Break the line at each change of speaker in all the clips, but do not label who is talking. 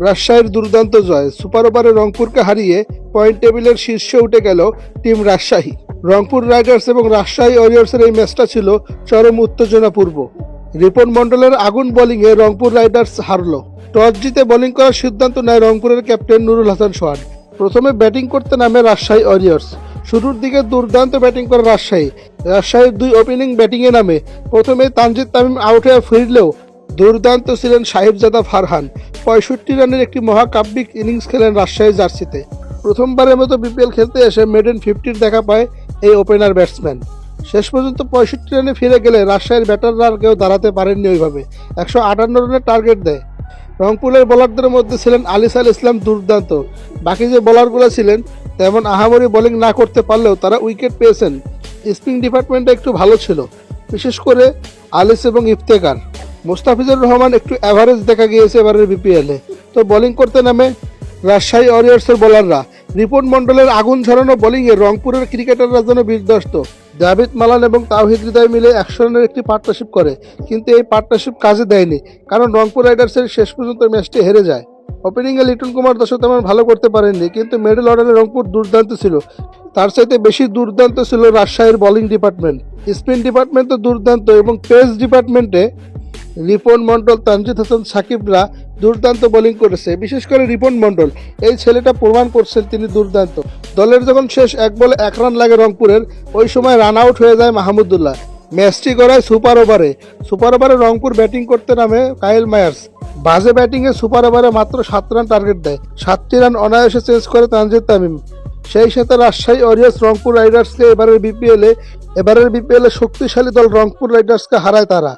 রাজশাহীর দুর্দান্ত জয়, সুপার ওভারে রংপুরকে হারিয়ে পয়েন্ট টেবিলের শীর্ষে উঠে গেল টিম রাজশাহী। রংপুর রাইডার্স এবং রাজশাহী ওয়ারিয়র্সের এই ম্যাচটা ছিল চরম উত্তেজনাপূর্ব। রিপন মন্ডলের আগুন বোলিংয়ে রংপুর রাইডার্স হারল। টস জিতে বোলিং করার সিদ্ধান্ত নেয় রংপুরের ক্যাপ্টেন নুরুল হাসান সোহান। প্রথমে ব্যাটিং করতে নামে রাজশাহী ওয়ারিয়র্স। শুরুর দিকে দুর্দান্ত ব্যাটিং করে রাজশাহীর দুই ওপেনিং ব্যাটিংয়ে নামে। প্রথমে তানজিদ তামিম আউট হয়ে ফিরলেও দুর্দান্ত ছিলেন সাহিবজাদা ফারহান। 65 রানের একটি মহাকাব্যিক ইনিংস খেলেন রাজশাহী জার্সিতে। প্রথমবারের মতো বিপিএল খেলতে এসে মেডেন 50 দেখা পায় এই ওপেনার ব্যাটসম্যান। শেষ পর্যন্ত 65 রানে ফিরে গেলে রাজশাহীর ব্যাটাররা আর কেউ দাঁড়াতে পারেননি ওইভাবে। 158 রানের টার্গেট দেয়। রংপুরের বোলারদের মধ্যে ছিলেন আলিসাল ইসলাম দুর্দান্ত। বাকি যে বোলারগুলো ছিলেন তেমন আহামরি বোলিং না করতে পারলেও তারা উইকেট পেয়েছেন। স্পিন ডিপার্টমেন্টটা একটু ভালো ছিল, বিশেষ করে আলিস এবং ইফতেখার। মুস্তাফিজুর রহমান একটু অ্যাভারেজ দেখা গিয়েছে এবারের বিপিএলে। তো বোলিং করতে নামে রাজশাহী ওয়ারিয়র্সের বোলাররা। রিপন মন্ডলের আগুন ঝরানো বোলিংয়ে রংপুরের ক্রিকেটাররা যেন বিধ্বস্ত। জাভিদ মালান এবং তাওহিদ হৃদয় মিলে 100 রানের একটি পার্টনারশিপ করে, কিন্তু এই পার্টনারশিপ কাজে দেয়নি, কারণ রংপুর রাইডার্সের শেষ পর্যন্ত ম্যাচটি হেরে যায়। ওপেনিংয়ে লিটন কুমার দাসও তেমন ভালো করতে পারেননি, কিন্তু মিডল অর্ডারে রংপুর দুর্দান্ত ছিল। তার চাইতে বেশি দুর্দান্ত ছিল রাজশাহীর বোলিং ডিপার্টমেন্ট। স্পিন ডিপার্টমেন্ট তো দুর্দান্ত, এবং পেস ডিপার্টমেন্টে রিপন মন্ডল, তানজিদ হাসান, সাকিবরা দুর্দান্ত বোলিং করেছে। বিশেষ করে রিপন মন্ডল, এই ছেলেটা প্রমাণ করছেন তিনি দুর্দান্ত। দলের যখন শেষ 1 বলে 1 রান লাগে রংপুরের, ওই সময় রান আউট হয়ে যায় মাহমুদুল্লাহ। ম্যাচটি গড়ায় সুপার ওভারে রংপুর ব্যাটিং করতে নামে কাইল মায়ার্স। বাজে ব্যাটিংয়ে সুপার ওভারে মাত্র 7 রান টার্গেট দেয়। 7টি রান অনায়াসে চেঞ্জ করে তানজিদ তামিম। সেই সাথে রাজশাহী ওয়ারিয়র্স রংপুর রাইডার্সকে এবারের বিপিএলে শক্তিশালী দল রংপুর রাইডার্সকে হারায় তারা।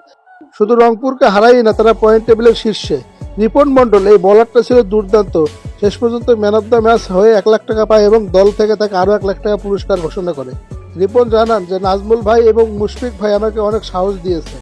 শুধু রংপুরকে হারাই না, তারা পয়েন্ট টেবিলের শীর্ষে। রিপন মন্ডল এই বোলারটা ছিল দুর্দান্ত। শেষ পর্যন্ত ম্যান অফ দ্য ম্যাচ হয়ে 1 লাখ টাকা পায় এবং দল থেকে তাকে আরও 1 লাখ টাকা পুরস্কার ঘোষণা করে। রিপন জানান যে নাজমুল ভাই এবং মুশফিক ভাই আমাকে অনেক সাহস দিয়েছে।